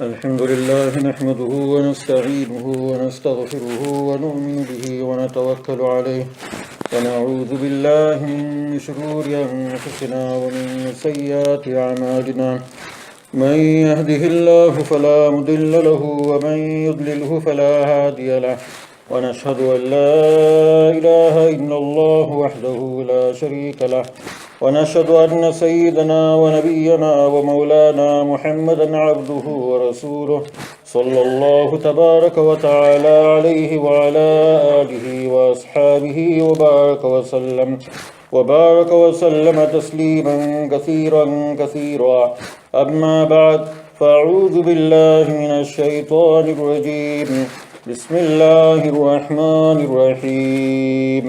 الحمد لله نحمده ونستعينه ونستغفره ونؤمن به ونتوكل عليه ونعوذ بالله من شرور أنفسنا ومن سيئات أعمالنا من يهده الله فلا مضل له ومن يضلله فلا هادي له ونشهد أن لا إله إلا الله وحده لا شريك له ونشهد أن سيدنا ونبينا ومولانا محمدا عبده ورسوله صلى الله تبارك وتعالى عليه وعلى آله وأصحابه وبارك وسلم تسليما كثيرا أما بعد فأعوذ بالله من الشيطان الرجيم بسم الله الرحمن الرحيم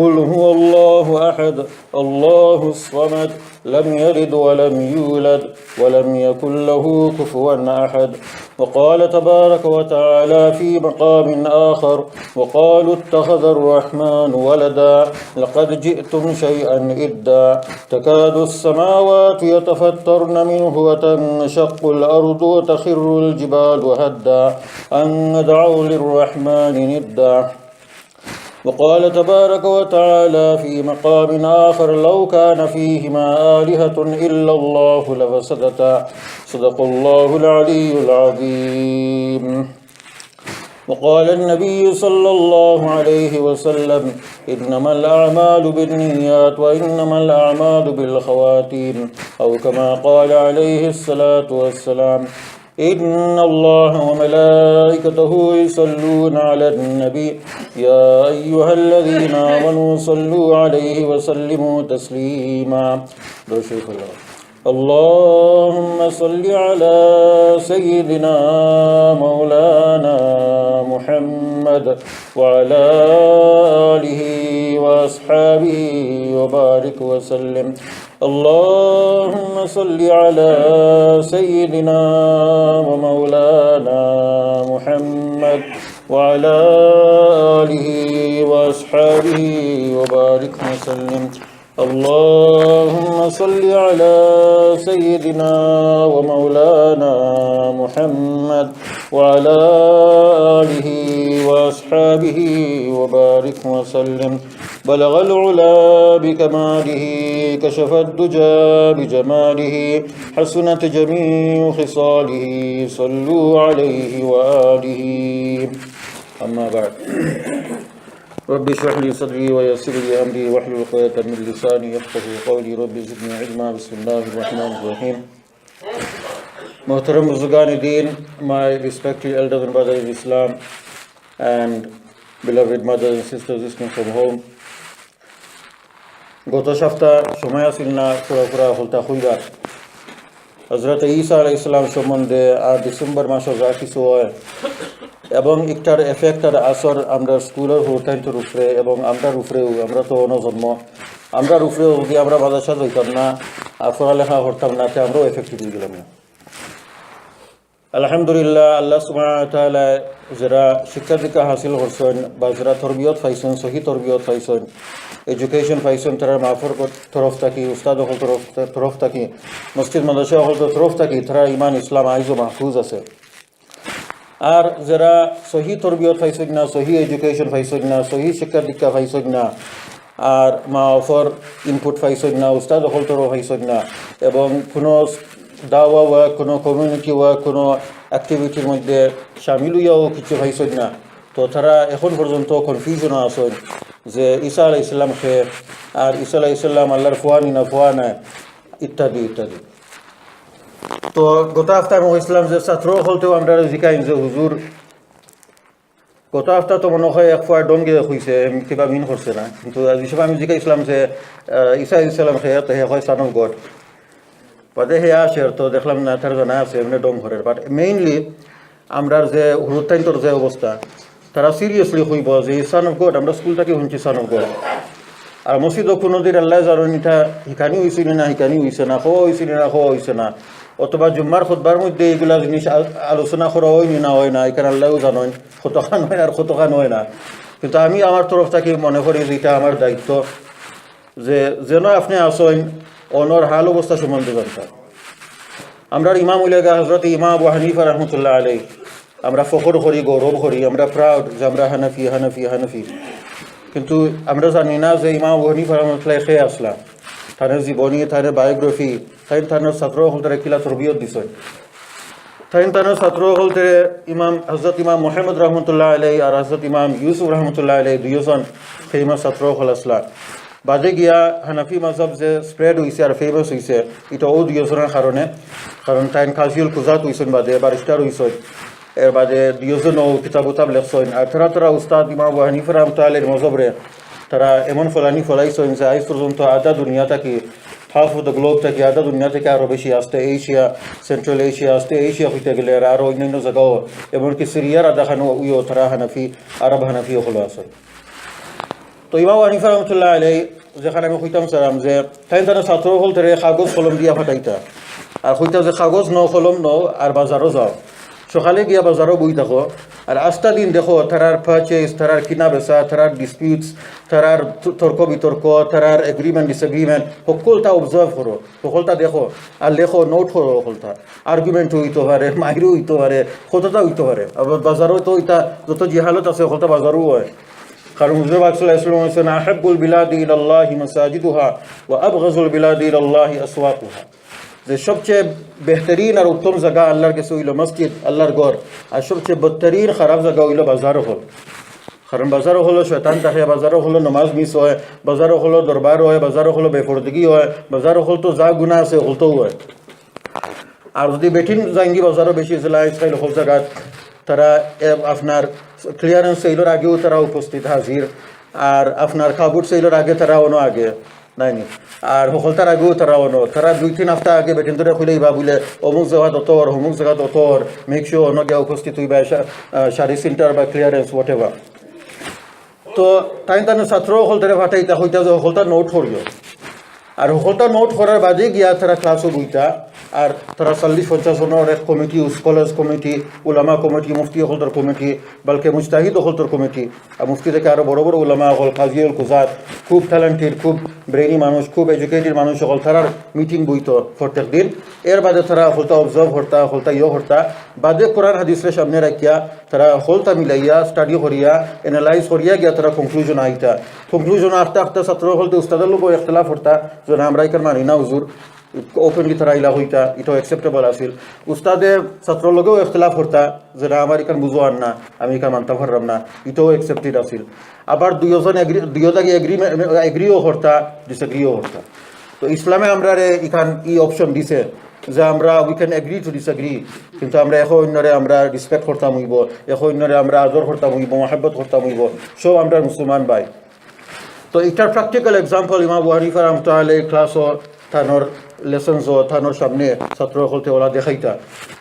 قل هو الله أحد الله الصمد لم يلد ولم يولد ولم يكن له كفوا أحد وقال تبارك وتعالى في مقام آخر وقالوا اتخذ الرحمن ولدا لقد جئتم شيئا إدا تكاد السماوات يتفطرن منه وتنشق الأرض وتخر الجبال هدا أن دعوا للرحمن ندا وقال تبارك وتعالى في مقام آخر لو كان فيهما آلهة إلا الله لفسدتا صدق الله العلي العظيم وقال النبي صلى الله عليه وسلم إنما الأعمال بالنيات وإنما الأعمال بالخواتيم أو كما قال عليه الصلاة والسلام إن الله وملائكته يصلون على النبي يا أيها الذين آمنوا صلوا عليه وسلموا تسليما اللهم صل على سيدنا مولانا محمد وعلى آله وأصحابه وبارك وسلم اللهم صل على سيدنا ومولانا محمد وعلى آله وأصحابه وبارك وسلم اللهم صل على سيدنا ومولانا محمد وعلى آله وأصحابه وبارك وسلم بلغ العلا بكماله كشف الدجى بجماله حسنت جميع خصاله صلوا عليه وآله أما بعد رب اشرح لي صدري ويسر لي أمري واحلل عقدة من لساني يفقهوا قولي رب زدني علما بسم الله الرحمن الرحيم Muhtaram Buzurgan Deen, my respected elders and brothers in Islam and beloved mothers and sisters listening from home. গত সপ্তাহ সময় আসিল না পুরা হলতা হইবার হযরত ঈসা আলাইহিস সালাম সম্বন্ধে আর ডিসেম্বর মাসে যা কিছু হয় এবং একটার এফেক্ট আর আসর আমরা স্কুলের হোটাইন্তর উপরে এবং আমরার উপরেও আমরা তো অনজন্ম আমরার উপরেও যদি আমরা বাজার হইতাম না পড়ালেখা করতাম না তে আমরাও এফেক্টেড হয়ে গেলাম না। আলহামদুলিল্লাহ আল্লাহ সুবহানাহু ওয়া তাআলা যারা শিক্ষা দীক্ষা হাসিল করছেন বা যারা তরবিয়ত পাইছেন সহি তরবিয়ত পাইছেন এডুকেশন পাইছেন তারা মাফর তরফ থাকি উস্তাদ তরফ থাকি মসজিদ মাদ্রাসা তরফ থাকি তারা ইমান ইসলাম আইজও মাহফুজ আছে। আর যারা সহি তরবিয়ত পাইছেন না সহি এডুকেশন পাইছেন না সহি শিক্ষা দীক্ষা পাইছেন না আর মাফর ইনপুট পাইছেন না উস্তাদ তরফ পাইছেন না এবং কোনো দাওয়া ওয়া কোনো কমিউনিটি ওয়া কোনো অ্যাক্টিভিটির মধ্যে সামিল হইয়াও কিছু পাইছেন না তো তারা এখন পর্যন্ত কনফিউশনও আছেন যে ঈসা আলাইহিস সালাম কে আর ঈসা আলাইহিস সালাম আল্লাহর ফুয়ানি না ফুয়ানা ইত্যাদি ইত্যাদি। তো গত সপ্তাহে আমি বলছিলাম যে ছাত্র হলতেও আমরা জিকাইম যে হুজুর গত সপ্তাহ তো মনে হয় এক ফুয়া ডঙ্গে হয়েছে কিবা মিন করছে না, কিন্তু হিসেবে আমি জিকাইছিলাম যে ঈসা আলাইহিস সালাম কে তো হে হয় সান অফ গড বাদে হে আসে তো দেখলাম না তার জানা আছে এমনি ডং ঘরের বাট মেইনলি আমরা যে হুরুতাইন্তর যে অবস্থা তারা সিরিয়াসলি হইব যে সান অফ গড আমরা স্কুল থেকে শুনছি সান অফ গড আর মসজিদও কোনো দিন আল্লাহ জানেন এটা হিকানি হয়েছে না হিকানি হয়েছে না হওয়া হয়েছে না হওয়া হয়েছে না অথবা জুম্মার খুতবার মধ্যে এইগুলা জিনিস আলোচনা করা হয় না হয় না এখানে আল্লাহও জানেন কতখান হয় আর কতখান হয় না, কিন্তু আমি আমার তরফ থেকে মনে করি যে এটা আমার দায়িত্ব যে যেন আপনি আসেন অনর হাল অবস্থা সম্বন্ধে জানতাম। আমরা ইমাম উলেগা হজরত ইমাম আবু হানিফা রহমতুল্লাহ আলাই আমরা ফখর করি, গৌরব করি, আমরা প্রাউড যে আমরা হানাফি হানাফি হানাফি। কিন্তু আমরা জানি না যে ইমাম আবু হানিফা রহমতুল্লাহ খেয়ে আসলা, তার জীবনী, তার বায়োগ্রাফি, তার ছাত্র হল তারা কিলা তরবিয়ত দিছে। তার ছাত্র হল ইমাম হজরত ইমাম মোহাম্মদ রহমতুল্লাহ আলাই আর হজরত ইমাম ইউসুফ রহমতুল্লাহ আলাই দুইজন ফেমাস ছাত্র হল আসলা। বাদে গিয়া হানাফি মাযহাব যে স্প্রেড হয়েছে আর ফেমাস হয়েছে এটা ও দুইজনের কারণে, কারণ তাই কাজিউল কুজাত হয়েছেন, বাদে বারিস্টার হয়েছেন, এর বাদে দুইজনও কিতাব উতাব লেখছেন। আর তারা উস্তাদ ইমাম আবু হানিফা রহমতুল্লাহ আলাইহির মযহবরে তারা এমন ফলানি ফলাইছেন যে আজ পর্যন্ত আধা দুনিয়া থাকি, হাফ অফ দ্য গ্লোব থাকি, আধা দুনিয়া থেকে আরও বেশি আসতে এশিয়া, সেন্ট্রাল এশিয়া আসতে এশিয়া হইতে গেলে আর আরও অন্যান্য জায়গাও, এমনকি সিরিয়ার আধাখানো উইও তারা হানাফি, আরব হানাফি হলো আছে। তো ইমাম হানিফা রহমতুল্লাহ আলাই যেখানে আমি কইতাম চারাম যে তাই ছাত্র হল তারা কাগজ কলম দিয়া ফাটাইতা, আর কইতা যে কাগজ ন কলম ন আর বাজারও যাও, সকালে গিয়া বাজারও বই থাকো, আর আস্তা দিন দেখো তারার পারচেস, তারার কিনা বেচা, তারার ডিসপিউটস, তারার তর্ক বিতর্ক, তারার এগ্রিমেন্ট ডিসএগ্রিমেন্ট, সকলটা অবজার্ভ করো, সকলটা দেখো আর লেখো, নোট করো, সকলটা আর্গুমেন্ট হইতে পারে, মাইরও হইতে পারে, কতটা হইতে পারে। আবার বাজারও তো এটা যত জিহালত আছে সকলটা বাজারও হয়, কারণ হুজুর পাক সাল্লাল্লাহু আলাইহি ওয়াসাল্লাম বলেছেন আহাব্বুল বিলাদি ইলাল্লাহি মাসাজিদুহা ওয়া আবগাযুল বিলাদি ইলাল্লাহি আসওয়াকুহা, যে সবচেয়ে বেহতরিন আর উত্তম জায়গা আল্লাহর কাছে হইল মসজিদ, আল্লাহর ঘর, আর সবচেয়ে বদতরিন খারাপ জায়গা হইল বাজারও হল। কারণ বাজারও হলো শয়তান থাকে, বাজারও হলো নমাজ মিস হয়, বাজারও হলো দরবার হয়, বাজারও হলো বেফরদগি হয়, বাজারও হল তো যা গুণা আছে হলতেও হয়। আর যদি বেঠিন যাইঙ্গি বাজারও বেশি লাইফস্টাইল হল জায়গাত তারা আপনার ক্লিয়ারেন্স সেইলোর আগেও তারা উপস্থিত হাজির, আর আপনার কাপড় সেইলোর আগে তারা অন্য আগে নাইনি, আর সকলতার আগেও তারা অন্য, তারা 2-3 হপ্তাহ আগে বেটিন ধরে খুলে ইবা বলে অমুক জায়গাত অতর, অমুক জায়গাত অতর, মেক শিওর অন্য গিয়া উপস্থিত হইবা, শাড়ি সেন্টার বা ক্লিয়ারেন্স হোয়াট এভার। তো তাই ছাত্র সকলতারে ফাটাইতা হইতা যে সকলতার নোট করিও, আর সকলটা নোট করার বাদে গিয়া তারা ক্লাসও বইতা, আর তারা 40-50 জনের এক কমিটি, স্কলার্স কমিটি, উলামা কমিটি, মুফতি হলতার কমিটি, বালকে মুজতাহিদ হলতার কমিটি, আর মুফতি থেকে আরও বড় বড় উলামা হল, কাজিউল কুজাত, খুব ট্যালেন্টেড, খুব ব্রেইনি মানুষ, খুব এডুকেটেড মানুষ সকল তারার মিটিং বইত প্রত্যেক দিন। এর বাদে তারা হলতা অবজার্ভ হরতা, হলতা হরতা, বাদে কোরআন হাদিসের সামনে রাখিয়া তারা হলতা মিলাইয়া স্টাডি করিয়া এনালাইজ করিয়া গিয়া তারা কনক্লুশন আইতা। কনক্লুশন আস্তে আস্তে ছাত্র হলতে উস্তাদের লোক এখতলাফ হরতা, যে আমরা এখানে মানি না হুজুর, ওপেনলি তারা ইলা হইতা, এটাও অ্যাকসেপ্টেবল আছিল। উস্তাদের ছাত্রর লগেও এখতলাফ হরতা, যেটা আমার এখান বুঝো আর না, আমি এখান মানতে পারলাম না, এটাও অ্যাকসেপ্টেড আছিল। আবার দুইজন দুইটাকে এগ্রিও হরতা, ডিসএগ্রিও হরতা। তো ইসলামে আমরা এখান ই অপশন দিছে যে আমরা we can agree to disagree, কিন্তু আমরা এখন অন্যরে আমরা রেসপেক্ট করতাম হইব, এখন অন্যরে আমরা আদর করতাম হইব, মহাব্বত করতাম হইব, সব আমরা মুসলমান ভাই। তো এটার প্র্যাকটিক্যাল এক্সাম্পল ইমাম আবু হানিফা রাহমাতুল্লাহ আলাইহি ক্লাসও থানোর লেসন্সও থানোর সামনে ছাত্র হলতে ওলা দেখাইতা,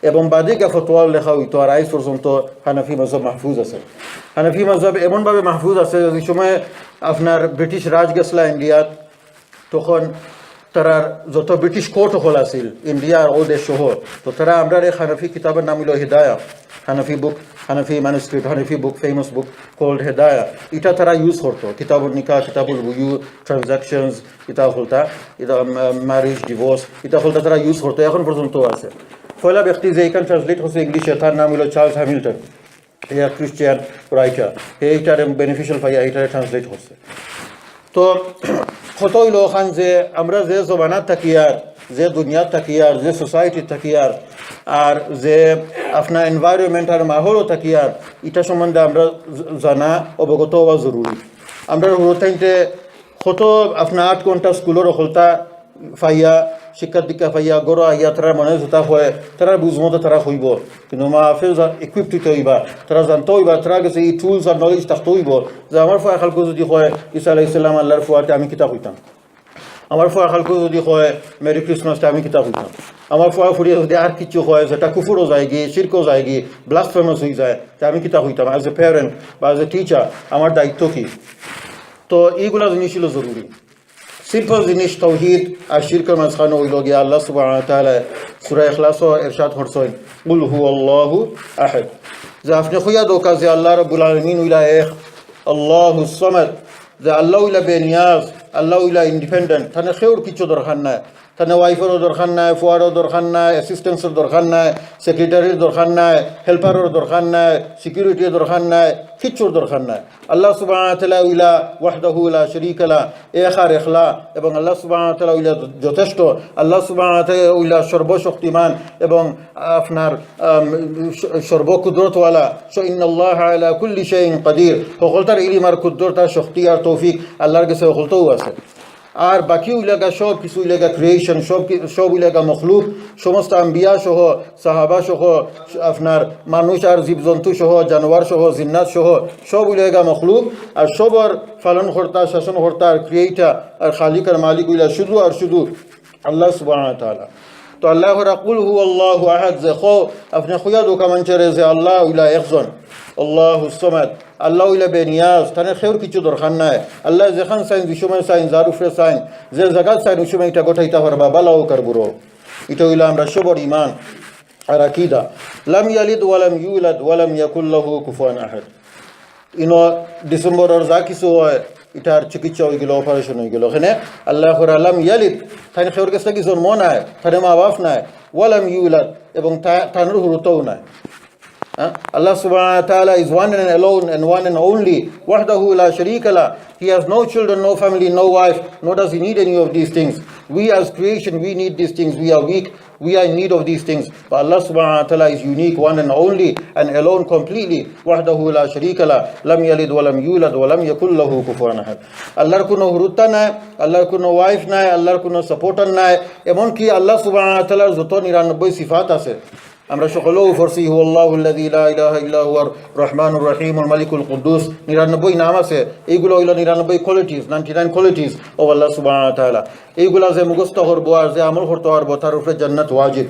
এবং বাদে কে ফতোয়া লেখা হইতো। আর আজ পর্যন্ত হানাফি মাযহাব মাহফুজ আছে। হানাফি মাযহাব এমনভাবে মাহফুজ আছে যে সময় আপনার ব্রিটিশ রাজ গেছলা ইন্ডিয়াত, তখন তারা যত ব্রিটিশ কোর্ট হল আছিল ইন্ডিয়ার ও দেশ সহ, তো তারা আমরা হানাফি কিতাবের নাম হইল হিদায়া, হানাফি বুক, হানাফি ম্যানুস্ক্রিপ্ট, হানাফি বুক, ফেমাস বুক কল্ড হেদায়া, এটা তারা ইউজ করতো। কিতাবুল নিকাহ, কিতাবুল বুয়ু, ট্রানজাকশনস, এটা হলতা, এটা ম্যারেজ, ডিভোর্স, এটা হলতা তারা ইউজ করতো, এখন পর্যন্ত আছে। পয়লা ব্যক্তি যে এখানে ট্রান্সলেট হচ্ছে ইংলিশে, তার নাম হলো চার্লস হ্যামিল্টন, এটা ক্রিশ্চিয়ান রাইটার, এইটারে বেনিফিশিয়াল পাইয়া এইটারে ট্রান্সলেট হচ্ছে। তো কত হইল ওখান যে আমরা যে জমানাত থাকি আর যে দুনিয়াত থাকি আর যে সোসাইটি থাকি আর যে আপনার এনভায়রনমেন্ট আর মাহলও থাকি আর এটা সম্বন্ধে আমরা জানা অবগত হওয়া জরুরি। আমরা হইতে কত আপনার 8 ঘন্টা স্কুলের হলতা ফাইয়া শিক্ষা দীক্ষা পাইয়া গড় আইয়া তারা মনে জোতা হয়, তারা বুঝমতো তারা হইব, কিন্তু মাহফিল ইকুইপড হইতে হইবা, তারা জানতে হইবা, তারা গেছে এই টুলস আর নলেজ থাকতে হইব যে আমার ফুয়া খালকে যদি হয় ঈসা আলাইহিস সালাম আল্লাহর ফুয়াতে আমি কিতাব হইতাম, আমার ফুয়া খালকে যদি হয় মেরি ক্রিসমাসটা আমি কিতাব হইতাম, আমার ফুয়া ফুরিয়ে যদি আর কিছু হয় যেটা কুফুরও যায়গি, শিরকও যায়গি, ব্লাসফেমাস হয়ে যায়, তা আমি কিতাব হইতাম। অ্যাজ এ প্যারেন্ট বা অ্যাজ এ টিচার আমার দায়িত্ব কি? তো এইগুলা জিনিস ছিল জরুরি। সিম্পল জিনিস তাওহীদ আর শিরকের মাঝখানে হইল গিয়া আল্লাহ সুবহানাহু ওয়া তাআলা সূরা ইখলাসও ইরশাদ করছেন, কুল হুয়াল্লাহু আহাদ, যে আপনি কইয়া দোকা যে আল্লাহ রাব্বুল আলামিন হইলা এক, আল্লাহুস সামাদ, যে আল্লাহ হইলা বেনিয়াজ, আল্লাহ হইলা ইন্ডিপেন্ডেন্ট, তানে কেউর কিছু দরকার নাই, তানে ওয়াইফেরও দরকার নাই, ফুয়ারও দরকার নাই, অ্যাসিস্ট্যান্সের দরকার নাই, সেক্রেটারির দরকার নাই, হেল্পারের দরকার নাই, সিকিউরিটির দরকার নাই, কিচ্ছুর দরকার নাই। আল্লাহ সুবহানাহু ওয়া তাআলা উইলা ওয়াহদাহু লা শারীকা লা, এক আর একলা, এবং আল্লাহ সুবহানাহু ওয়া তাআলা উইলা যথেষ্ট। আল্লাহ সুবহানাহু ওয়া তাআলা উইলা সর্বশক্তিমান এবং আপনার সর্বকুদরতওয়ালা। ইন্নাল্লাহা আলা কুল্লি শাইইন কাদির, সকলটার ইলম আর কুদরত আর শক্তি আর তৌফিক আল্লাহর কাছে সকলটাও আছে। আর বাকি ইলাকা সব কিছু ইলাকা ক্রিয়েশন, সব ইলাকা মখলুক, সমস্ত আম্বিয়া সহ, সাহাবা সহ, আপনার মানুষ আর জীবজন্তু সহ, জানোয়ার সহ, জিন্নাত সহ, সব ইলাকা মখলুক। আর সবর পালনকর্তা, শাসনকর্তা আর ক্রিয়েটার আর খালিক আর মালিক উইলা শুধু আর শুধু আল্লাহ সুবহানাহু ওয়া তাআলা। তো আল্লাহ রাকুল হু আল্লাহু আহাদ, যে খো আপনি খুয়া দোকা মানচারে যে আল্লাহ উইলা একজন, আল্লাহু সামাদ, আল্লাহ উইলা বেনিয়াজ, তানে খেউর কিছু দরকার নাই। আল্লাহ যেখান চাইন, যে সময় চাইন, যার উপরে চাইন, যে জায়গা চাইন, ওই সময় এটা গোটাইতে পারবা, বালাও কারবুরো। এটা হইলা আমরা সবর ইমান আর আকীদা। লাম ইয়ালিদ ওয়ালাম ইউলাদ ওয়ালাম ইয়াকুল লাহু কুফুয়ান আহাদ। ডিসেম্বরের যা কিছু হয়, এটার চিকিৎসা হয়ে গেল, অপারেশন হয়ে গেল, ওখানে আল্লাহ আলাম ইয়ালিদ, তাই খেউর কাছে কি জন্ম নাই, তাই মা বাপ নাই, ওয়ালাম ইউলাদ, এবং তানোর হুরুতও নাই। Allah subhanahu wa ta'ala is one and alone and one and only. Wahdahu la sharika la. He has no children, no family, no wife, nor does he need any of these things. We as creation, we need these things. We are weak. We are in need of these things. But Allah subhanahu wa ta'ala is unique, one and only, and alone completely. Wahdahu la sharika la. Lam yalid wa lam yulad wa lam yakul lahu kufuwan ahad. Allah kuno hurutta নাই, Allah kuno wife নাই, Allah kuno supporter নাই, এমন কি Allah subhanahu wa ta'ala যত 99 সিফাত আছে আমরা সকলেও ফরসি, হু আল্লাহুল্লাযী লা ইলাহা ইল্লা হুয়ার রহমানুর রহিমুল মালিকুল কুদ্দুস, 99 নাম আছে। এইগুলো হইল 99 কোয়ালিটিস, 99 কোয়ালিটিস ও আল্লাহ সুবহানাহু ওয়া তাআলা। এইগুলা যে মুখস্থ করব আর যে আমল করতে পারবো, তার উপরে জান্নাত ওয়াজিব।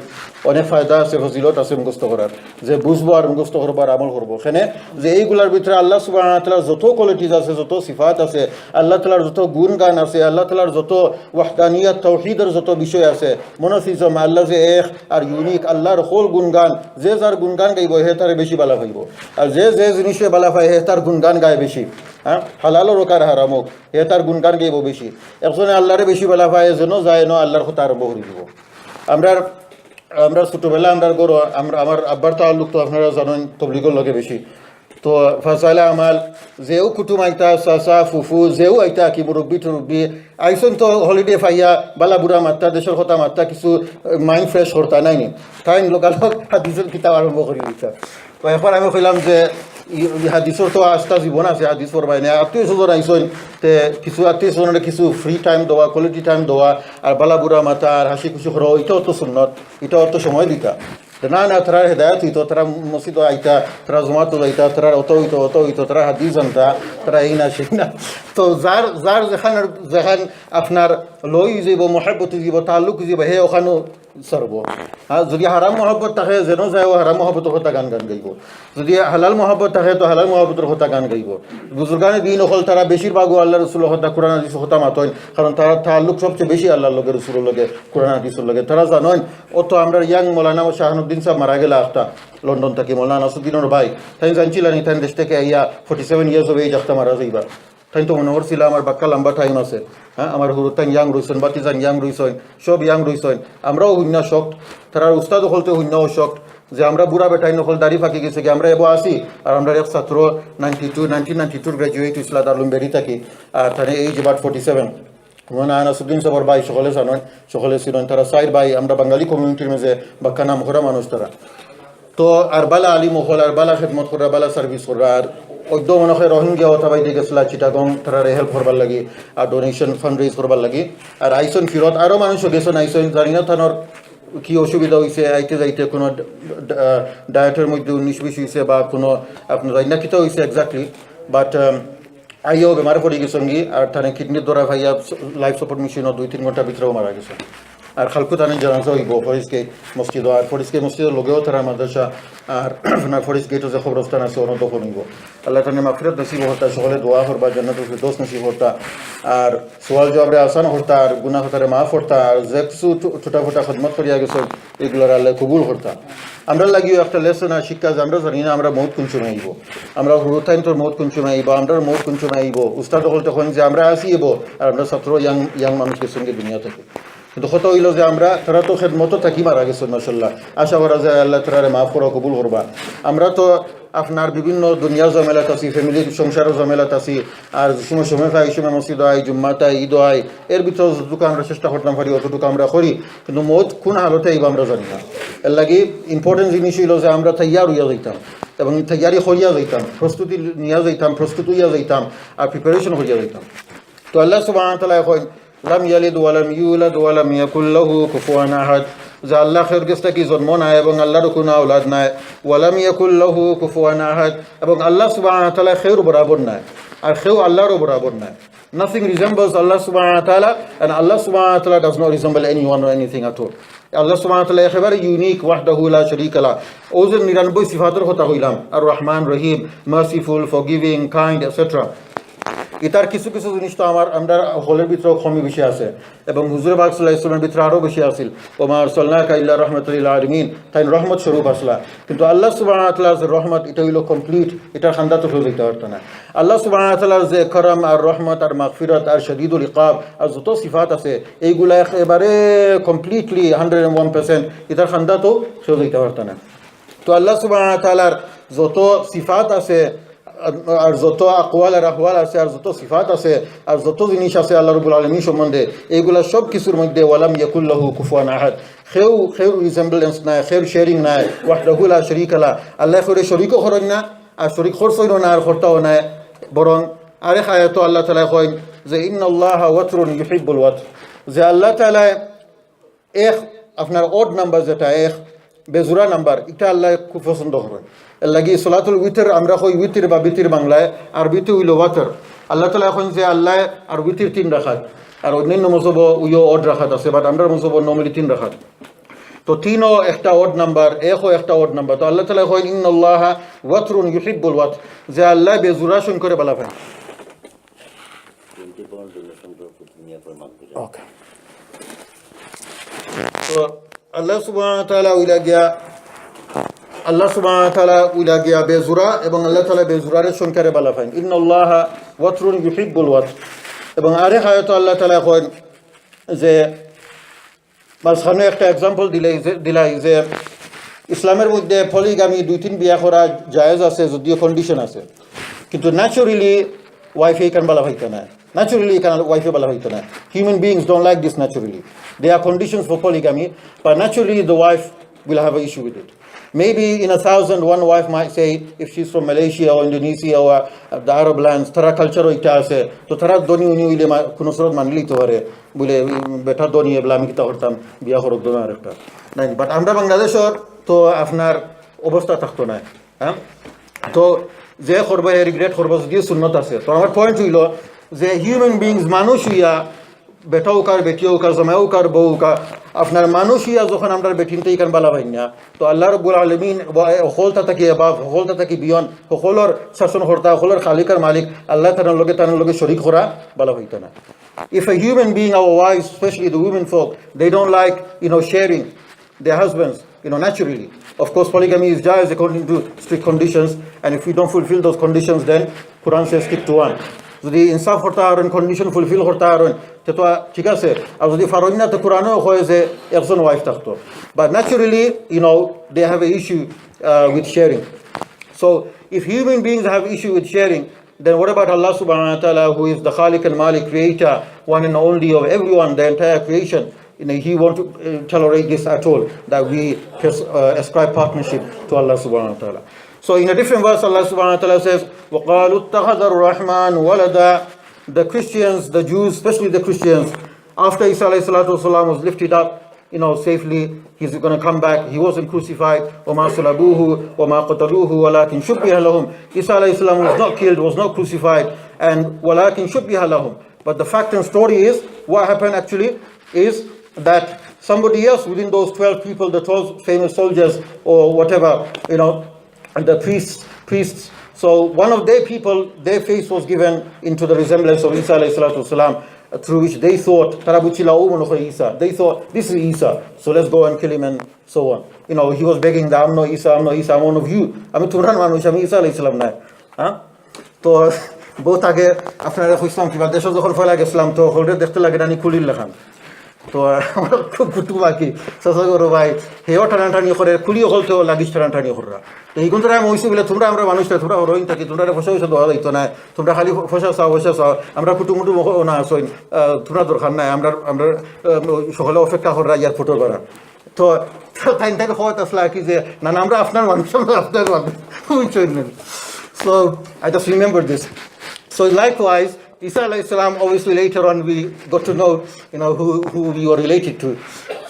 অনেক ফায়দা আছে, ফজিলত আছে মুখস্থ করার, যে বুঝবো আর মুখস্থ করবো আর আমল করবো। এখানে যে এইগুলার ভিতরে আল্লাহ সুবহানাহু ওয়া তাআলার যত কোয়ালিটিস আছে, যত সিফাত আছে, আল্লাহ তাআলার যত গুণ গান আছে, আল্লাহ তাআলার যত ওয়াহদানিয়াত তাওহীদের যত বিষয় আছে, মনোফিজম, আল্লাহ যে এক আর ইউনিক, আল্লাহর সকল গুণগান, যে যার গুণগান গাইব হে তার বেশি বালা পাইব। আর যে যে জিনিসে বালা পায় হে তার গুণগান গায় বেশি। হালালো রোকার হারামক, হে তার গুণগান গাইব বেশি। একজনে আল্লাহরে বেশি বালা পায়, যেন যায় ন আল্লাহর কথা আরম্ভ করে দিব। আমরা ছোটোবেলা আমার আব্বার তাল্লুক তো আপনারা জানেন তবলিগর লগে বেশি। তো ফাসাইলা আমাল যেও কুটুম আইতা, চাচা ফুফু যেও আইতা, কি মুরব্বী টুরব্বী আইসন, তো হলিডে ফাইয়া বালা বুড়া মাত্রা, দেশের কথা মাত্রা, কিছু মাইন্ড ফ্রেশ করতা নাইনি, তাই লোকালক হাদিসের কিতাব আরম্ভ করে দিতা। তো এখন আমি কইলাম যে হাদিসর তো আস্থা জীবন আছে, হাদিস পড়বাই না। আত্মীয় স্বজন আইসন, তে কিছু আত্মীয় স্বজনের কিছু ফ্রি টাইম দেওয়া, কোয়ালিটি টাইম দেওয়া, আর বালা বুড়া মাথা আর হাসি খুশি করা, এটাও তো সুন্নত, এটাও তো সময় দিতা। না না, তারা হেদায়ত হইতো, তারা মসজিদ আইতা, তারা জমাতো যাইতা, তারা অত হইতো, তারা হাদিস জানতা, তারা এই না সেই না। তো যার যেখান আপনার লই যাব, মহাব্বত যাব, তাল্লুক যাব, হে ওখানেও সরব। যদি হারাম মহব্বত থাকে, যেন যায় হারাম মহব্বতের কথা গান গাইব। যদি হালাল মহব্বত থাকে, তো হালাল মহব্বতের কথা গান গাইব। বুজুর্গানে দিন হল তারা বেশিরভাগও আল্লাহ রসুলের কথা, কোরআন হাদিসের কথা মাতইন, কারণ তারা তাল্লুক সবচেয়ে বেশি আল্লাহর লগে, রসুলের লগে, কোরআন হাদিসের লগে। তারা জানেন অত আমরা ইয়াং মৌলানা শাহানুদ্দিন সাহেব মারা গেলে একটা লন্ডন থেকে, মৌলানা নাসুদ্দিনের ভাই, তাই জানছিলেন তাই দেশ থেকে ইয়া 47 ইয়ার্স হবে এই যাত্রা মারা যাইবা। তাই তো মনে করছিল আমার বাক্কা লম্বা টাইম আছে। আমার হুরুতান ইয়াং রইছেন, বাতিজান ইয়াং রইছেন, সব ইয়াং রইছেন। আমরাও শূন্য শক্ত, তারা উস্তাদ হলতে শূন্যও শক্ত, যে আমরা বুড়া বেটাই নকল দাড়ি ফাঁকি গেছে কি আমরা এবার আসি। আর আমরা এক ছাত্র 1992 গ্রাজুয়েট হয়েছিল দারুম বেরি থাকি। আর তাহলে এই যে 47 মৌলানা নাসুদ্দিন সাহেবের ভাই, সকলে জানেন, সকলে ছিলেন, তারা সাইড ভাই। আমরা বাঙালি কমিউনিটির মাঝে বাক্কা নাম করা মানুষ তারা। তো আর বালা আলী মহল, আর বালা খেদমত করা, বালা সার্ভিস করা। আর অদ্য মনে হয় রোহিঙ্গা হতা বাইতে গেছিলা চিটাগং, তারা হেল্প করবার লাগি আর ডোনেশন ফান্ড রেজ করবার লাগি। আর আইসন ফিরত আরও মানুষও গেছেন, আইসন জানি না থানোর কি অসুবিধা হয়েছে, আইতে যাইতে কোনো ডায়েটের মধ্যে 19-20 হয়েছে, বা কোনো আপনার জানি না কিতা হয়েছে এক্স্যাক্টলি, বাট আইও বেমার পড়ে গেছেন গি। আর তানে কিডনির দ্বারা ভাইয়া লাইফ সাপোর্ট মেশিনও 2-3 ঘন্টার ভিতরেও মারা গেছে। আর খালকু তানে জানাজা হইব ফরিজকে মসজিদ, আর ফরিজকে মসজিদের লগেও তারা মাদ্রাসা, আর আপনার ফরিজ গেটও যে খবরস্থান আছে অনত হইব। আল্লাহ তানে মাগফিরাত নসিব হতা, সকলে দোয়া করবা, জান্নাতুল ফিরদৌস নসিব হতা, আর সোয়াল জবাবরে আসান হতা, আর গুনাহ হতারে মাফ হতা, আর যে কিছু ছোটা ফোটা খেদমত করিয়া গেছে এগুলোর আল্লাহ কবুল হতা। আমরা লাগিও একটা লেসন আর শিক্ষা, যে আমরা জানি না আমরা মৌত কোন সময় আইব, আমরা হুরুতাইন তোর মৌত কোন সময় আইব, আমরা মৌত কোন সময় আইব। উস্তাদ হল তখন যে আমরা আসি এবো, আর আমরা ছাত্র ইয়াং মানুষের সঙ্গে দুনিয়া থেকে। কিন্তু কথা হইল যে আমরা তারা তো খেদমতো থাকি মারা গেছেন মাশাআল্লাহ, আশা করা যায় আল্লাহ তাআলা মাফ করা কবুল করবা। আমরা তো আপনার বিভিন্ন দুনিয়ার জমেলাত আছি, ফ্যামিলির সংসারের জমেলাত আছি, আর সময় সময় পাই সময় মসজিদ হয়, জুম্মাতে ঈদ হয়, এর ভিতরে যতটুকু আমরা চেষ্টা করতাম পারি অতটুকু আমরা করি, কিন্তু মত কোন হালতে আইব আমরা জানি না। এর লাগি ইম্পর্টেন্ট জিনিস হইল যে আমরা তৈয়ার হইয়া যাইতাম এবং তৈয়ারি করিয়া যাইতাম, প্রস্তুতি নিয়া যাইতাম, প্রস্তুত হইয়া যাইতাম আর প্রিপারেশন করিয়া যাইতাম। তো আল্লাহ সুবহানাহু ওয়া তাআলা কইন লাম ইয়ালিদ ওয়া লাম ইউলাদ ওয়া লাম ইয়াকুল লাহু কুফুয়ান আহাদ, যে আল্লাহ খের গেছে কি জন্ম নাই এবং আল্লাহর কোনো আওলাদ নাই, ওয়া লাম ইয়াকুল লাহু কুফুয়ান আহাদ, এবং আল্লাহ সুবহানাহু ওয়া তাআলা খের বরাবর নাই আর খেউ আল্লাহরও বরাবর নাই। Nothing resembles Allah subhanahu wa ta'ala, and Allah subhanahu wa ta'ala does not resemble anyone or anything at all. Allah subhanahu wa ta'ala একেবারে ইউনিক, ওয়াহদাহু লা শারীকা লাহ। ওদের 99 সিফাতের কথা কইলাম, আর রহমান, রহিম, মার্সিফুল, ফরগিভিং, কাইন্ড এটসেট্রা। এটার কিছু কিছু জিনিস তো আমরা হলের ভিতরেও কমই বেশি আছে, এবং হুজুর পাক সাল্লাল্লাহু আলাইহি ওয়াসাল্লামের ভিতরে আরও বেশি আছিল। ওমা আরসালনাকা ইল্লা রাহমাতাল লিল আলামিন, তাই রহমত স্বরূপ আসলা। কিন্তু আল্লাহ সুবহানাহু ওয়া তাআলার যে রহমত, এটা হইল কমপ্লিট, এটা খান্দা তো হয়ে যেতে পারত না। আল্লাহ সুবহানাহু ওয়া তাআলার যে করম আর রহমত আর মাগফিরাত আর শদীদুল ইকাব আর যত সিফাত আছে, এইগুলা একেবারে কমপ্লিটলি 101%, এটার খান্দা তো হয়ে যেতে পারত না। তো আল্লাহ সুবহানাহু ওয়া তাআলার যত সিফাত আছে আর যত আকওয়াল আর আহওয়াল আছে আর যত সিফাত আছে আর যত জিনিস আছে আল্লাহ রাব্বুল আলামিন সম্বন্ধে, এইগুলা সব কিছুর মধ্যে ওয়ালাম ইয়াকুল লাহু কুফুয়ান আহাদ, খেউ রিজেম্বলেন্স নাই, খেউ শেয়ারিং নাই, ওয়াহদাহু লা শারীকা লাহ, আল্লাহ করে শরীকও করেন না আর শরীক খরচইও না আর খরতাও নাই। বরং আরেক আয়াতে আল্লাহ তাআলা কইন যে ইন্নাল্লাহা ওয়াতরুন ইউহিব্বুল ওয়াতর, যে আল্লাহ তাআলা এক আপনার অড নাম্বার, যেটা এক বেজুরা নাম্বার, এটা আল্লাহ খুব পছন্দ করেন। এর লাগি সলাতুল উইতর আমরা কই উইতির বা বিতির বাংলায়, আর বিতি হইল ওয়াতর। আল্লাহ তাআলা এখন যে আল্লাহ আর উইতির 3 রাখাত, আর অন্যান্য মজহব উইও অড রাখাত আছে, বাট আমরা মজহব নর্মালি 3 রাখাত। তো 3ও একটা অড নাম্বার, 1ও একটা অড নাম্বার। তো আল্লাহ তাআলা কইন ইন্নাল্লাহা ওয়াতরুন ইউহিব্বুল ওয়াতর, যে আল্লাহ বেজুরা শুন করে বলা পায়। ওকে, তো আল্লাহ সুবহানাহু ওয়া তাআলা উইলা গিয়া বেজুরা, এবং আল্লাহ তাআলা বেজুরারে সংখ্যারে বলা পায় ইন্নাল্লাহা ওয়াতরুন ইউহিব্বুল ওয়াতর। এবং আরেক আয়াতে আল্লাহ তাআলা কইন যে মাঝখানে একটা এক্সাম্পল দিলাই যে ইসলামের মধ্যে পলিগামি 2-3 বিয়া করা জায়েজ আছে, যদিও কন্ডিশন আছে, কিন্তু ন্যাচুরালি ওয়াইফে কান বলা হইতো না, ন্যাচুরালি কান ওয়াইফে বলা হইতো না। Human beings don't like this naturally, they are conditions for polygamy, but naturally the wife will have an issue with it. Maybe in 1,000 one wife might say, if she's from Malaysia or Indonesia or the Arab lands, tara culture oita ase, to tara doni uni ile kono sorot manli to hare bole beta doni ebla ami kita kortam biya korok dona arekta নাই। But আমরা বাংলাদেশের তো আপনার অবস্থা থাকতো না, হ্যাঁ। তো যে করবা রিগ্রেট করবা, যদিও সুন্নত আছে। তো আমার পয়েন্ট হইল যে হিউম্যান বিইংস, মানুষ হইয়া, বেটাও কার, বেটিও কার, জামাইও কার, বউ কার, আপনার মানুষ হইয়া যখন আমরা বেটিনতেই কান বালা পাই না, তো আল্লাহ রাব্বুল আলামিন সকলতা থাকি এবাব, সকলতা থাকি বিয়ন, সকলের শাসনকর্তা, সকলের খালিকার মালিক আল্লাহ তার লগে শরীক করা বালা হইতো না। If a human being, our wives, especially the women folk, they don't like, sharing their husbands, naturally. Of course, polygamy is jaiz according to strict conditions, and if we don't fulfill those conditions, then Quran says stick to one. যদি ইনসাফ করতে পারেন, condition fulfil করতে পারেন, তো ঠিক আছে। আর যদি পারেন না, তো কোরআনেও হয় যে একজন ওয়াইফ থাকতো। But naturally they have an issue with sharing. So if human beings have issue with sharing, then what about Allah subhanahu wa ta'ala, who is the Khaliq and Malik, creator, one and only of everyone, the entire creation? He won't tolerate this at all, that we ascribe partnership to Allah subhanahu wa ta'ala. So in a different verse, Allah subhanahu wa ta'ala says, وَقَالُوا اتَّخَذَ الرَّحْمَنُ وَلَدًا. The Christians, the Jews, especially the Christians, after Isa alayhi salatu wasalam was lifted up, safely, he's going to come back. He wasn't crucified. وَمَا صَلَبُوهُ وَمَا قَتَلُوهُ وَلَكِنْ شُبِّهَ لَهُمْ. Isa alayhi salam was not killed, was not crucified, and وَلَكِنْ شُبِّهَ لَهُمْ. But the fact and story is, what happened actually is that somebody else within those 12 people, the 12 famous soldiers or whatever, and the priests. So one of their people, their face was given into the resemblance of Isa alayhi salatu wasalam, through which they thought, Isa. They thought, this is Isa, so let's go and kill him and so on. He was begging that I'm not Isa, I'm one of you. আমি তোমার মানুষ, আমি ঈসা আলাইহিস সালাম না। হ্যাঁ, তো বহুত আগে আপনারা কইছিলাম কিবা দেশ যখন ফেলা গেছিলাম, তো হলরে দেখতে লাগে রানি খুলিল লেখান। তো আমরা খুব কুটু বাকি চাচা করো ভাই হেও টানাটানি করে খুলিও হলতেও লাগিস টানাটানি করা তো এই কিন্তু আমি ওইসব বলে তোমরা আমরা মানুষটা তোমরা রইন থাকি তোমরা ফসা ফসা দেওয়া যাইতো না তোমরা খালি ফসা চাও আমরা কুটুমুটু না আসইন তোমরা দরকার নাই আমরা আমরা সকালে অপেক্ষা করা ইয়ার ফটো করা তো তাই তাই হওয়া আসলে কি যে না আমরা আপনার মানুষ আপনার মানুষ so I just remember this. So likewise Isa alayhi salam, obviously later on we got to know, who we were related to.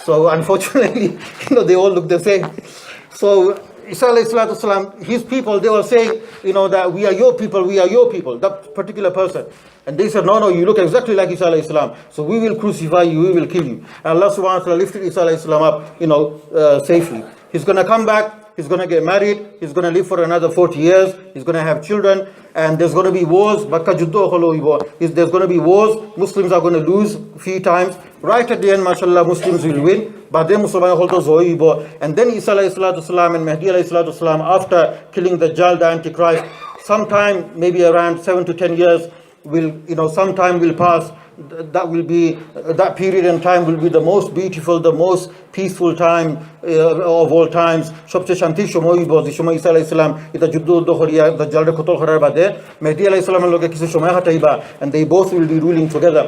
So unfortunately, they all look the same. So Isa alayhi salatu salam, his people, they were saying, that we are your people, that particular person. And they said, no, you look exactly like Isa alayhi salam. So we will crucify you, we will kill you. And Allah subhanahu wa ta'ala lifted Isa alayhi salam up, safely. He's going to come back. He's going to get married. He's going to live for another 40 years. He's going to have children. And there's going to be wars. There's going to be wars. Muslims are going to lose a few times. Right at the end, mashallah, Muslims will win. But then and then Isa alayhi salatu salam and Mahdi alayhi salatu salam, after killing the Dajjal, the Antichrist, sometime maybe around 7 to 10 years some time will pass. That period in time will be the most beautiful, the most peaceful time of all times. সবচেয়ে শান্তির সময় যে সময় ঈসা আলাইহিস সালাম এটা যুদ্ধ করিয়া দাজ্জালের কতল করার বাদে মেহদি আলাইহিস সালামের লগে কিছু সময় হাঁটাইবা, and they both will be ruling together.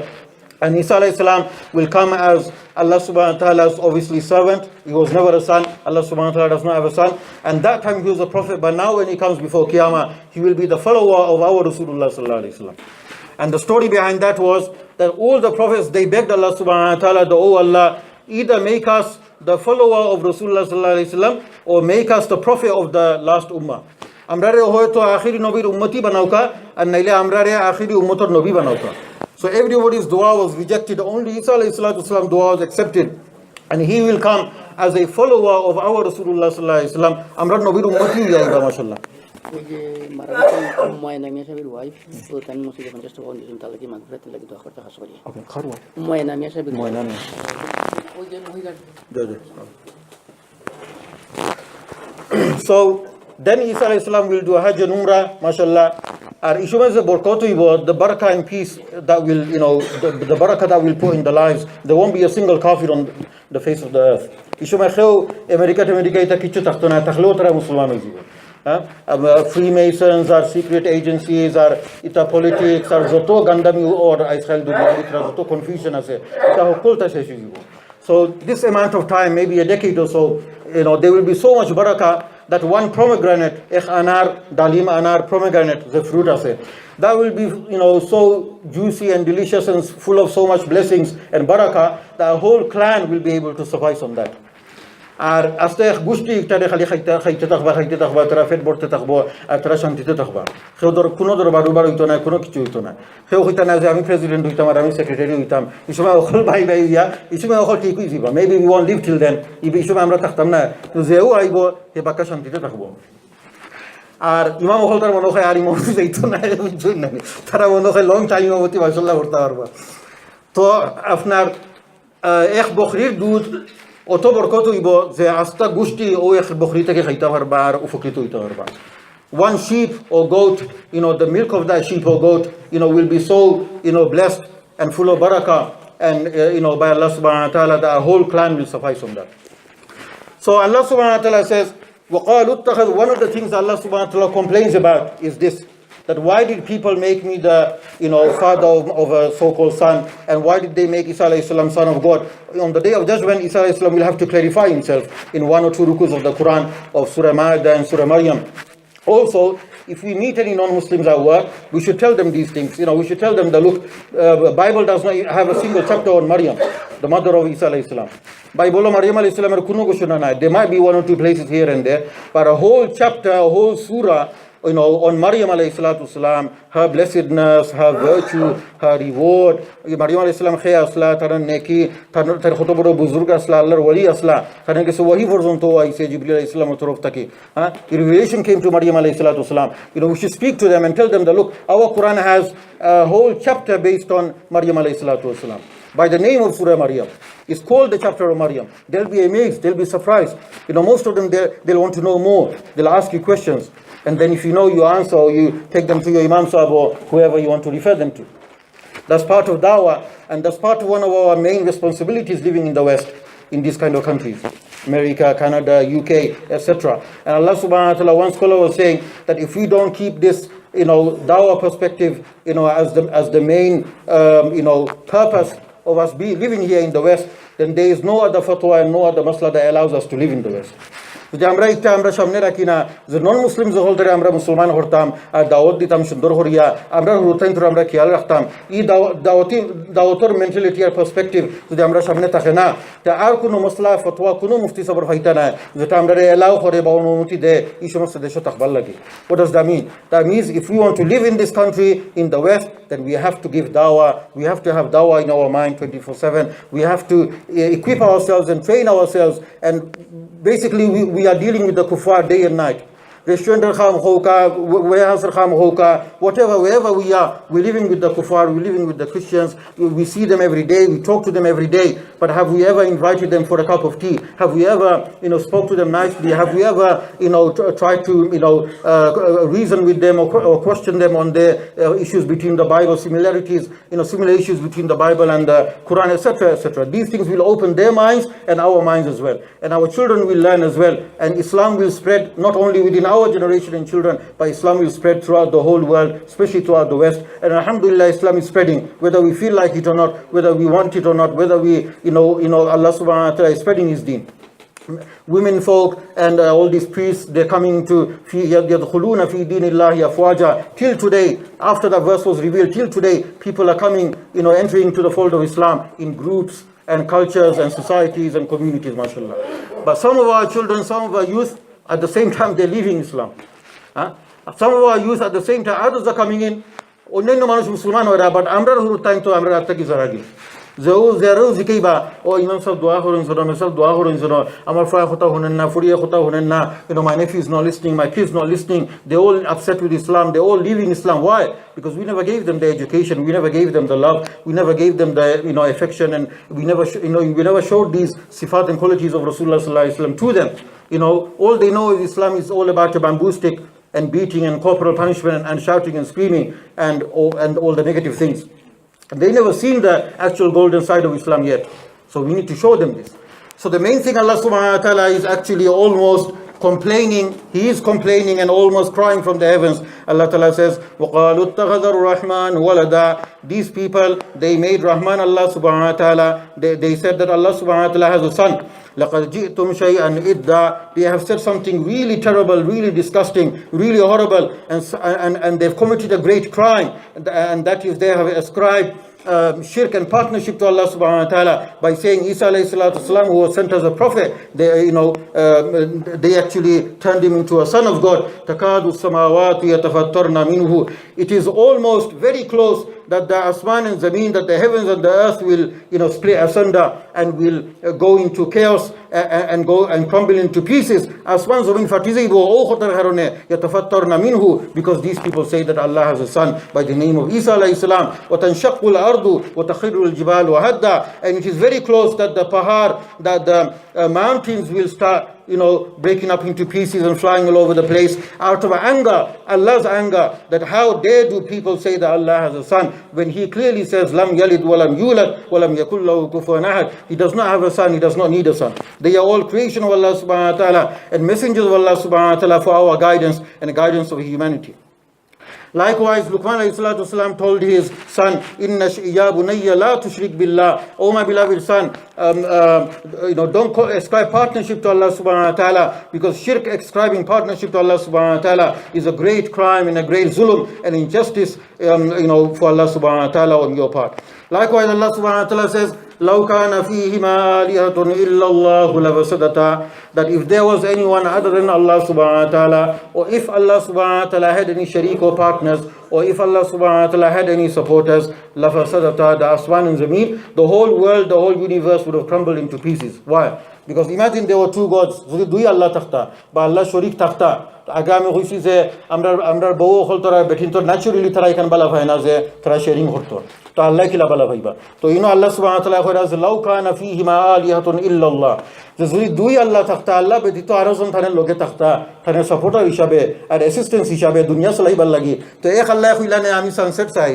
And Isa alayhi salam will come as Allah subhanahu wa ta'ala's obviously servant. He was never a son. Allah subhanahu wa ta'ala does not have a son. And that time he was a prophet. But now when he comes before Qiyamah, he will be the follower of our Rasulullah sallallahu alayhi wa sallam. And the story behind that was that all the prophets, they begged Allah subhanahu wa ta'ala, oh Allah, either make us the follower of Rasulullah sallallahu alayhi wa sallam or make us the prophet of the last ummah. Amrare hoyto akhiri nobir ummati banauka and naile amrare akhiri ummator nabi banauka. So everybody's dua was rejected. Only Isa alayhi salatu wasalam dua was accepted. And he will come as a follower of our Rasulullah sallallahu alayhi wa sallam. Amrar nobir ummati yaiba mashallah. ওই যে মারা ময়না মিয়া সাহেবের wife তো তার মসজিদে 50 টাকা দিয়েছেন তাহলে কি মাগফিরাত লাগি দোয়া করতে হাস করি ওকে খারওয়া ময়না মিয়া সাহেবের ময়না মিয়া ওই যে মহিলা So then Isa alayhi salam will do a Hajj and Umrah, mashallah. And Ishuma is a the barakah and peace that will, the barakah that will put in the lives. There won't be a single kafir on the face of the earth. Ishuma kheo America ita kichu takhtona takhlo tara Musliman hoijibo. Freemasons, or secret agencies, or ita politics, or zoto gandami or Israel dunia itra zoto confusion ase ita okulta sheshibo. So this amount of time, maybe a decade or so, there will be so much barakah that one pomegranate, anar, dalim anar, pomegranate, the fruit ase, that will be, so juicy and delicious and full of so much blessings and barakah that a whole clan will be able to suffice on that. আর আস্তে গোষ্ঠী একটা খালি খাইতে থাকবা তারা পেট ভরতে থাকবো আর তারা শান্তিতে থাকবা কেউ কোনো দরবার হইতো না, কোনো কিছু হইতো না। কেউ হইতো না যে আমি প্রেসিডেন্ট হইতাম আর আমি সেক্রেটারি হইতাম, এই সময় অকল ভাই ইয়া, এই সময় অকল ঠিক হয়ে যাবা, maybe we want live till then, এই সময় আমরা থাকতাম না, তো যেও আইব সে বাক্কা শান্তিতে থাকবো। আর ইমাম অকল তার মনে হয় আর ইমাম যাইতো না, বুঝছেন না, তারা মনে হয় লং টাইম অবধি মাশাআল্লাহ করতে পারবা। তো আপনার এক বকরির দুধ অত বরকত হইব যে আস্তা গোষ্ঠী ও এক বকরি থেকে খাইতে পারবা আর উপকৃত হইতে পারবা। One sheep or goat, the milk of that sheep or goat, will be so, blessed and full of barakah and, by Allah subhanahu wa ta'ala, that a whole clan will suffice from that. So Allah subhanahu wa ta'ala says, وَقَالُوا اتَّخَذُ, one of the things Allah subhanahu wa ta'ala complains about is this, that why did people make me the, father of a so-called son, and why did they make Isa alayhi salam son of God? On the day of judgment, Isa alayhi salam will have to clarify himself in one or two rukus of the Qur'an of Surah Ma'idah and Surah Maryam. Also, if we meet any non-Muslims at work, we should tell them these things. We should tell them that, look, Bible does not have a single chapter on Maryam, the mother of Isa alayhi salam. Bible Maryam alayhi salam kuno goshona na. There might be one or two places here and there, but a whole chapter, a whole surah, on Maryam alayhi salatu salam, her blessedness, her virtue, her reward. Maryam alayhi salam khaya asla, taran neki, tar khotoboro buzurg asla, Allahar wali asla. Taran ke so wahi forzonto aise Jibril alayhi salam torof taki. Revelation came to Maryam alayhi salatu salam. We should speak to them and tell them that, look, our Quran has a whole chapter based on Maryam alayhi salatu salam, by the name of Surah Maryam. It's called the chapter of Maryam. They'll be amazed, they'll be surprised. Most of them, they'll want to know more. They'll ask you questions. And then if you know, you answer, or you take them to your Imam Sahib or whoever you want to refer them to. That's part of dawah, and that's part of one of our main responsibilities living in the West, in these kind of countries. America, Canada, UK, etc. And Allah subhanahu wa ta'ala, one scholar was saying that if we don't keep this, dawah perspective, as the main, purpose of us living here in the West, then there is no other fatwa and no other masla that allows us to live in the West. যদি আমরা এটা আমরা সামনে রাখি না যে নন মুসলিম যখন ধরে আমরা মুসলমান হতাম আর দাওয়াত দিতাম সুন্দর করিয়া আমরা রুতাইন ধরে আমরা খেয়াল রাখতাম এই দাওয়াতের মেন্টালিটি আর পার্সপেক্টিভ যদি আমরা সামনে থাকে না তা আর কোনো মসলা ফতোয়া কোনো মুফতি সাহেবের হইতা না যেটা আমরা এলাও করে বা অনুমতি দেয় এই সমস্ত দেশে থাকবার লাগে. What does that mean? That means if we want to live in this country, in the West, then we have to give dawah. We have to have dawah in our mind 24/7. We have to equip ourselves and train ourselves, and basically we are dealing with the kuffar day and night. Restaurant kham hoka, warehouse kham hoka, wherever we are, we're living with the kuffar, we're living with the Christians. We see them every day, we talk to them every day. But have we ever invited them for a cup of tea? Have we ever, spoke to them nicely? Have we ever, tried to, reason with them or question them on their issues between the Bible, similarities, similar issues between the Bible and the Qur'an, etc., etc. These things will open their minds and our minds as well. And our children will learn as well. And Islam will spread not only within our generation and children, but Islam will spread throughout the whole world, especially throughout the West. And alhamdulillah, Islam is spreading, whether we feel like it or not, whether we want it or not, whether we, Allah subhanahu wa ta'ala is spreading His deen. Women folk and all these priests, they're coming to يَدْخُلُونَ فِي دِينِ اللَّهِ أَفْوَاجًا. Till today, after that verse was revealed, till today, people are coming, entering into the fold of Islam in groups and cultures and societies and communities, mashallah. But some of our children, some of our youth, at the same time, they're leaving Islam. Some of our youth, at the same time, others are coming in. অন্যান্য মানুষ মুসলমান হয় না, but আমরা time তো আমরা রাত থেকে জারাগি যেও জিকেইবা ও ইমাম সাহেব দোয়া করেন শোনো মেসাব দোয়া করেন শোনো আমার ফ্রায় কথা শুনেন না ফুরিয়া কথা শুনেন না my nephew is not listening, my kids not listening, they all upset with Islam, they all leaving Islam. Why? Because we never gave them the education, we never gave them the love, we never gave them the affection, and we never showed these sifat and qualities of Rasulullah sallallahu alaihi wasallam to them. All they know is Islam is all about a bamboo stick and beating and corporal punishment and shouting and screaming and all the negative things. They never seen the actual golden side of Islam yet. So we need to show them this. So the main thing, Allah subhanahu wa ta'ala is actually almost complaining. He is complaining and almost crying from the heavens. Allah ta'ala says, وَقَالُوا اتَّخَذَ الرَّحْمَنُ وَلَدًا. These people, they made Rahman Allah subhanahu wa ta'ala. They said that Allah subhanahu wa ta'ala has a son. لَقَدْ جِئْتُمْ شَيْئًا إِدًّا. They have said something really terrible, really disgusting, really horrible, and they've committed a great crime, and that is they have ascribed shirk and partnership to Allah subhanahu wa ta'ala by saying Isa alayhi salatu wasalam, who was sent as a prophet, they actually turned him into a son of God. تَكَادُ السَّمَاوَاتُ يَتَفَطَّرْنَ مِنْهُ. It is almost very close that the asman and zameen, that the heavens and the earth will split asunder and will go into chaos and go and crumble into pieces. Asman zameen fatizibu o khatar harone yatafattarna minhu, because these people say that Allah has a son by the name of Isa alayhi salam. Wa tanshaqqu al-ardu wa takhiru al-jibalu hadda. And it is very close that the pahar, that the mountains will start breaking up into pieces and flying all over the place out of anger, Allah's anger, that how dare do people say that Allah has a son when He clearly says lam yalid wa lam yulad wa lam yakul lahu kufuwan ahad. He does not have a son, He does not need a son. They are all creation of Allah subhanahu wa ta'ala and messengers of Allah subhanahu wa ta'ala for our guidance and the guidance of humanity. Likewise, Luqman alayhi salatu wasalam told his son, Inna ya bunayya la tushrik billah. Oh my beloved son, don't ascribe partnership to Allah subhanahu wa ta'ala, because shirk, ascribing partnership to Allah subhanahu wa ta'ala, is a great crime and a great zulm and injustice, for Allah subhanahu wa ta'ala on your part. Likewise, Allah subhanahu wa ta'ala says, لَوْ كَانَ فِيهِمَا آلِهَةٌ إِلَّا اللَّهُ لَفَسَدَتَا. That if there was anyone other than Allah subhanahu wa ta'ala, or if Allah subhanahu wa ta'ala had any sharik or partners, or if Allah subhanahu wa ta'ala had any supporters, لَفَسَدَتَا, the asman and zameen, the whole world, the whole universe would have crumbled into pieces. Why? Because imagine there were two gods, দুই আল্লাহ থাকতা বা আল্লাহ শরীক থাকতা, আগে আমি কইছি যে আমরা বউ হল তোরা বেঠিন তোর ন্যাচুরালি তারা এখান বালা হয় না যে তারা শেয়ারিং করতো, তো আল্লাহ কিলা বালা ভাইবা। তো আল্লাহ সুবহানাহু ওয়া তাআলা কইরা যে লাউ কানা ফীহিমা আলিহাতুন ইল্লাল্লাহ, যে যদি দুই আল্লাহ থাকতা, আল্লাহ ব্যতীত আরেকজন থানের লগে থাকতা, থানের সাপোর্টার হিসাবে আর অ্যাসিস্ট্যান্স হিসাবে দুনিয়া চালাইবার লাগি, তো এক আল্লাহ কইলা নে আমি সানসেট চাই,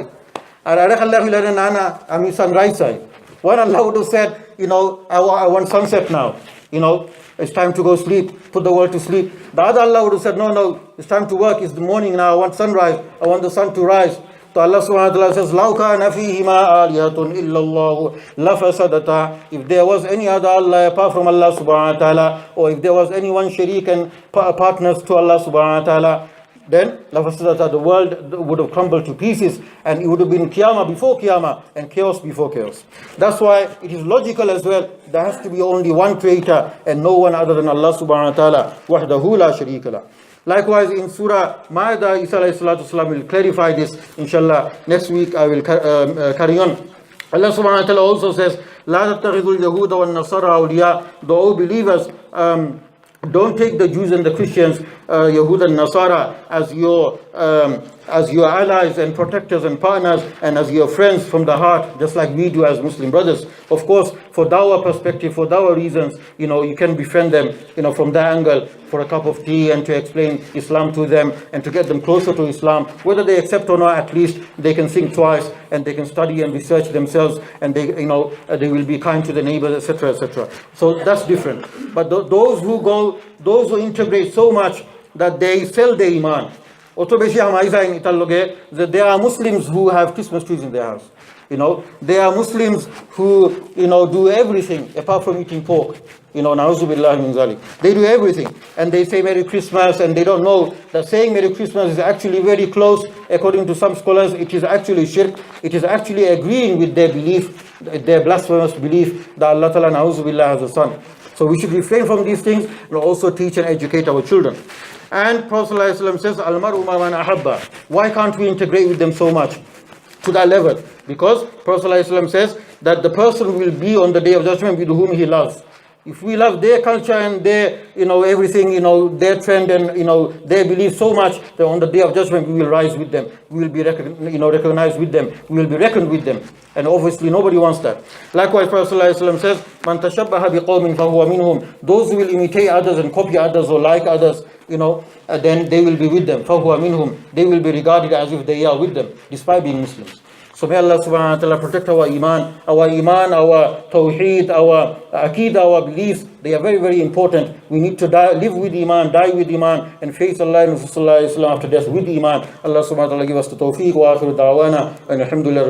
I'm sunrise side. When Allah would have said, I want sunset now, it's time to go sleep, put the world to sleep. The other Allah would have said, no, it's time to work, it's the morning now, I want sunrise, I want the sun to rise. So Allah subhanahu wa ta'ala says, لَوْ كَانَ فِيهِمَا آلِهَةٌ إِلَّا اللَّهُ لَفَسَدَتَا. If there was any other Allah apart from Allah subhanahu wa ta'ala, or if there was anyone sharik and partners to Allah subhanahu wa ta'ala, then the world would have crumbled to pieces, and it would have been Qiyamah before Qiyamah and chaos before chaos. That's why it is logical as well. There has to be only one creator and no one other than Allah subhanahu wa ta'ala. وَحْدَهُ لَا شَرِيكَ لَهُ. Likewise in Surah Ma'idah, Isa alayhi salatu wasalam will clarify this. Inshallah, next week I will carry on. Allah subhanahu wa ta'ala also says, لَا تَتَّخِذُوا الْيَهُودَ وَالنَّصَارَى أَوْلِيَاءَ. The all believers, don't take the Jews and the Christians, Yahud and Nasara, as your allies and protectors and partners and as your friends from the heart, just like we do as Muslim brothers. Of course, for dawah perspective, for dawah reasons, you can befriend them, from that angle, for a cup of tea and to explain Islam to them and to get them closer to Islam. Whether they accept or not, at least they can think twice and they can study and research themselves, and they will be kind to the neighbors, etc., etc. So that's different. But those who integrate so much that they sell their iman. That there are Muslims who have Christmas trees in their house. There are Muslims who, do everything apart from eating pork. Na'uzubillah min zalik. They do everything. And they say Merry Christmas, and they don't know that saying Merry Christmas is actually very close. According to some scholars, it is actually shirk. It is actually agreeing with their belief, their blasphemous belief that Allah Ta'ala, na'uzubillah, has a son. So we should refrain from these things and also teach and educate our children. And Prophet ﷺ says, Al-mar'u ma man ahabba. Why can't we integrate with them so much to that level? Because Prophet ﷺ says that the person will be on the day of judgment with whom he loves. If we love their culture and their, everything, their trend and, their belief so much, that on the day of judgment we will rise with them. We will be recognized with them. We will be reckoned with them. And obviously nobody wants that. Likewise, Prophet ﷺ says, Man tashabbaha biqawmin fahuwa minhum. Those who will imitate others and copy others or like others, then they will be with them. فَهُوَ مِنْهُمْ. They will be regarded as if they are with them, despite being Muslims. So may Allah subhanahu wa ta'ala protect our iman, our tawheed, our aqeedah, our beliefs. They are very, very important. We need to live with iman, die with iman, and face Allah and Rasulullah after death with iman. Allah subhanahu wa ta'ala give us the tawfiq wa akhiru da'wana, and alhamdulillah.